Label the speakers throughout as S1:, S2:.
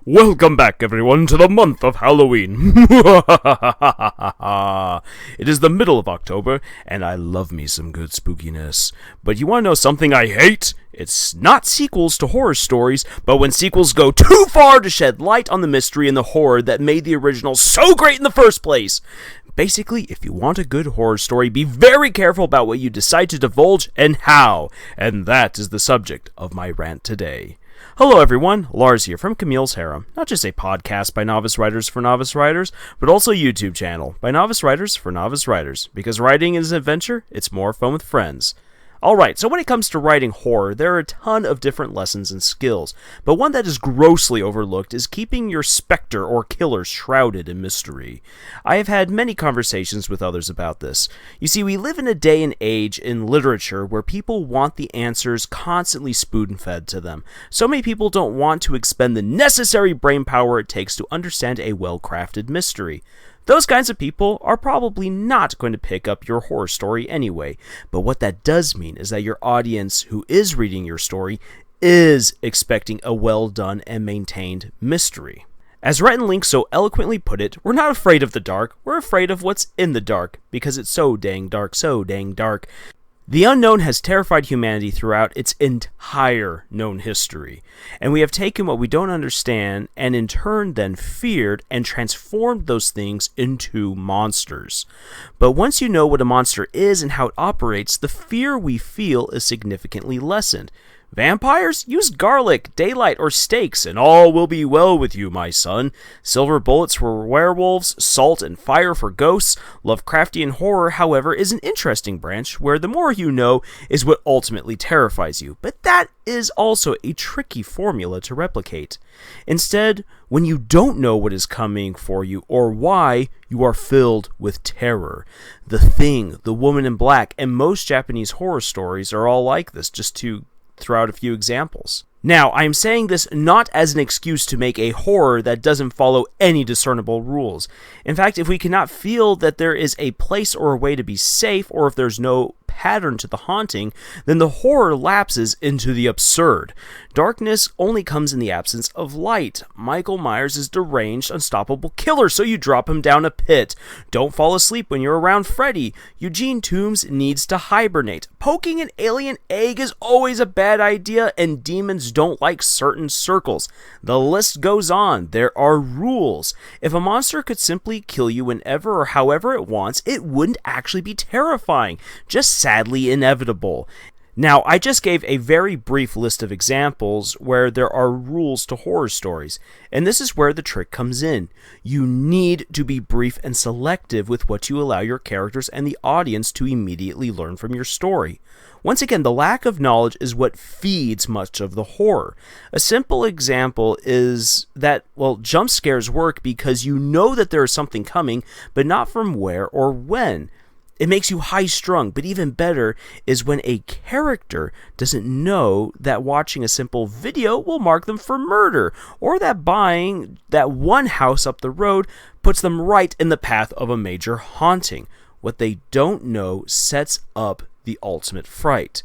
S1: Welcome back, everyone, to the month of Halloween. It is the middle of October, and I love me some good spookiness. But you want to know something I hate? It's not sequels to horror stories, but when sequels go too far to shed light on the mystery and the horror that made the original so great in the first place. Basically, if you want a good horror story, be very careful about what you decide to divulge and how. And that is the subject of my rant today. Hello everyone, Lars here from Camille's Harem, not just a podcast by novice writers for novice writers, but also a YouTube channel by novice writers for novice writers, because writing is an adventure, it's more fun with friends. Alright, so when it comes to writing horror, there are a ton of different lessons and skills, but one that is grossly overlooked is keeping your specter or killer shrouded in mystery. I have had many conversations with others about this. You see, we live in a day and age in literature where people want the answers constantly spoon-fed to them. So many people don't want to expend the necessary brain power it takes to understand a well-crafted mystery. Those kinds of people are probably not going to pick up your horror story anyway, but what that does mean is that your audience who is reading your story is expecting a well-done and maintained mystery. As Rhett and Link so eloquently put it, we're not afraid of the dark, we're afraid of what's in the dark, because it's so dang dark, so dang dark. The unknown has terrified humanity throughout its entire known history, and we have taken what we don't understand and in turn then feared and transformed those things into monsters. But once you know what a monster is and how it operates, the fear we feel is significantly lessened. Vampires? Use garlic, daylight, or stakes, and all will be well with you, my son. Silver bullets for werewolves, salt and fire for ghosts. Lovecraftian horror, however, is an interesting branch, where the more you know is what ultimately terrifies you. But that is also a tricky formula to replicate. Instead, when you don't know what is coming for you or why, you are filled with terror. The Thing, The Woman in Black, and most Japanese horror stories are all like this, just to throw out a few examples. Now, I am saying this not as an excuse to make a horror that doesn't follow any discernible rules. In fact, if we cannot feel that there is a place or a way to be safe, or if there's no pattern to the haunting, then the horror lapses into the absurd. Darkness only comes in the absence of light. Michael Myers is deranged, unstoppable killer, so you drop him down a pit. Don't fall asleep when you're around Freddy. Eugene Toombs needs to hibernate. Poking an alien egg is always a bad idea, and demons don't like certain circles. The list goes on. There are rules. If a monster could simply kill you whenever or however it wants, it wouldn't actually be terrifying, just sadly inevitable. Now, I just gave a very brief list of examples where there are rules to horror stories, and this is where the trick comes in. You need to be brief and selective with what you allow your characters and the audience to immediately learn from your story. Once again, the lack of knowledge is what feeds much of the horror. A simple example is that, jump scares work because you know that there is something coming, but not from where or when. It makes you high-strung, but even better is when a character doesn't know that watching a simple video will mark them for murder, or that buying that one house up the road puts them right in the path of a major haunting. What they don't know sets up the ultimate fright.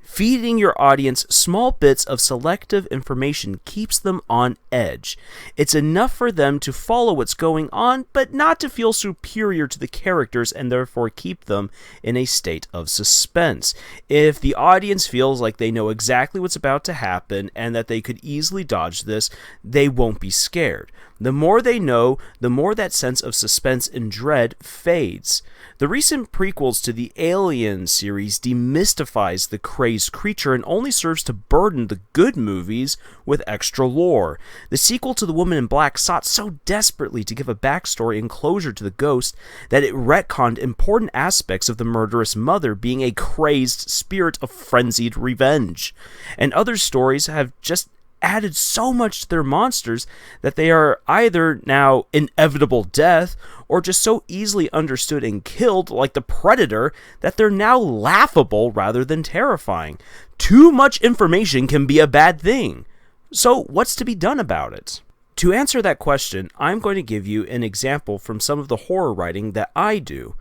S1: Feeding your audience small bits of selective information keeps them on edge. It's enough for them to follow what's going on, but not to feel superior to the characters and therefore keep them in a state of suspense. If the audience feels like they know exactly what's about to happen and that they could easily dodge this, they won't be scared. The more they know, the more that sense of suspense and dread fades. The recent prequels to the Alien series demystifies the crazed creature and only serves to burden the good movies with extra lore. The sequel to The Woman in Black sought so desperately to give a backstory and closure to the ghost that it retconned important aspects of the murderous mother being a crazed spirit of frenzied revenge. And other stories have just added so much to their monsters that they are either now inevitable death or just so easily understood and killed, like the Predator, that they're now laughable rather than terrifying. Too much information can be a bad thing. So what's to be done about it? To answer that question, I'm going to give you an example from some of the horror writing that I do.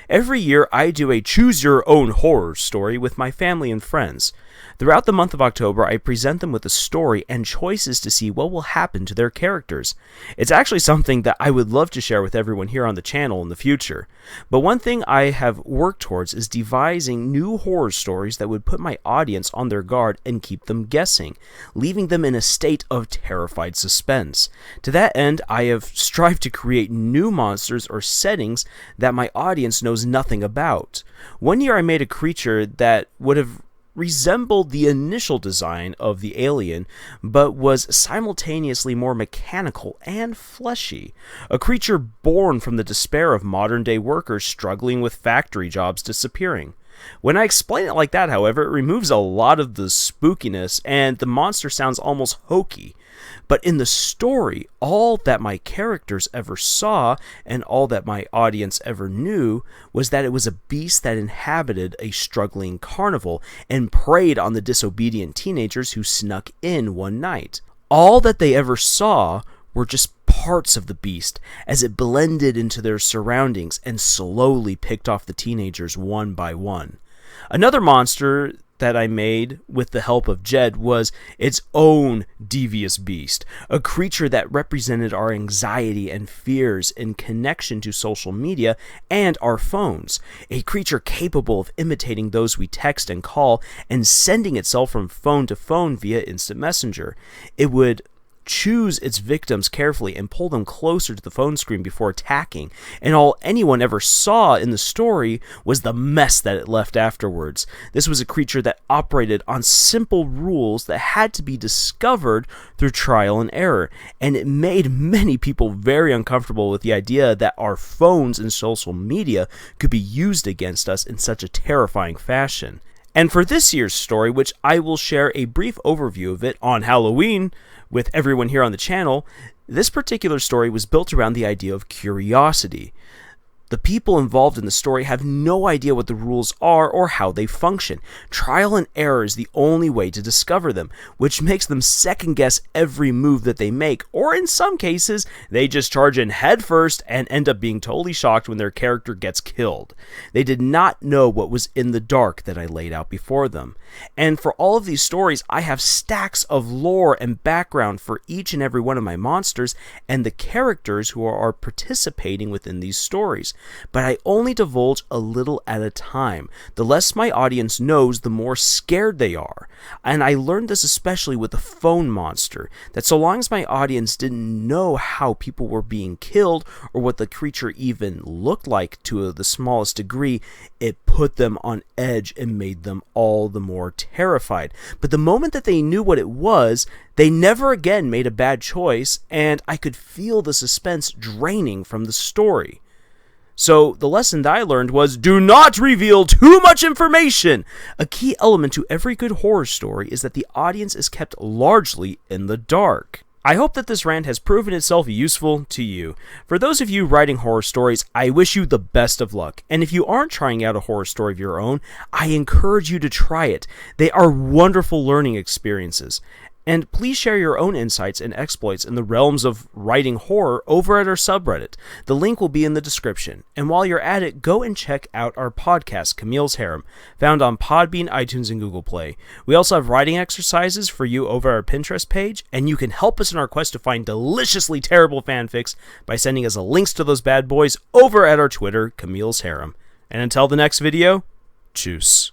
S1: Every year, I do a choose-your-own horror story with my family and friends. Throughout the month of October, I present them with a story and choices to see what will happen to their characters. It's actually something that I would love to share with everyone here on the channel in the future. But one thing I have worked towards is devising new horror stories that would put my audience on their guard and keep them guessing, leaving them in a state of terrified suspense. To that end, I have strived to create new monsters or settings that my audience knows nothing about. One year I made a creature that would have resembled the initial design of the alien, but was simultaneously more mechanical and fleshy. A creature born from the despair of modern-day workers struggling with factory jobs disappearing. When I explain it like that, however, it removes a lot of the spookiness, and the monster sounds almost hokey. But in the story, all that my characters ever saw, and all that my audience ever knew, was that it was a beast that inhabited a struggling carnival and preyed on the disobedient teenagers who snuck in one night. All that they ever saw were just parts of the beast as it blended into their surroundings and slowly picked off the teenagers one by one. Another monster that I made with the help of Jed was its own devious beast, a creature that represented our anxiety and fears in connection to social media and our phones, a creature capable of imitating those we text and call and sending itself from phone to phone via instant messenger. It would choose its victims carefully and pull them closer to the phone screen before attacking, and all anyone ever saw in the story was the mess that it left afterwards. This was a creature that operated on simple rules that had to be discovered through trial and error, and it made many people very uncomfortable with the idea that our phones and social media could be used against us in such a terrifying fashion. And for this year's story, which I will share a brief overview of it on Halloween with everyone here on the channel, this particular story was built around the idea of curiosity. The people involved in the story have no idea what the rules are or how they function. Trial and error is the only way to discover them, which makes them second guess every move that they make, or in some cases, they just charge in headfirst and end up being totally shocked when their character gets killed. They did not know what was in the dark that I laid out before them. And for all of these stories, I have stacks of lore and background for each and every one of my monsters and the characters who are participating within these stories. But I only divulge a little at a time. The less my audience knows, the more scared they are. And I learned this especially with the phone monster, that so long as my audience didn't know how people were being killed or what the creature even looked like to the smallest degree, it put them on edge and made them all the more terrified. But the moment that they knew what it was, they never again made a bad choice, and I could feel the suspense draining from the story. So the lesson that I learned was, do not reveal too much information! A key element to every good horror story is that the audience is kept largely in the dark. I hope that this rant has proven itself useful to you. For those of you writing horror stories, I wish you the best of luck. And if you aren't trying out a horror story of your own, I encourage you to try it. They are wonderful learning experiences. And please share your own insights and exploits in the realms of writing horror over at our subreddit. The link will be in the description. And while you're at it, go and check out our podcast, Camille's Harem, found on Podbean, iTunes, and Google Play. We also have writing exercises for you over our Pinterest page, and you can help us in our quest to find deliciously terrible fanfics by sending us links to those bad boys over at our Twitter, Camille's Harem. And until the next video, tschüss.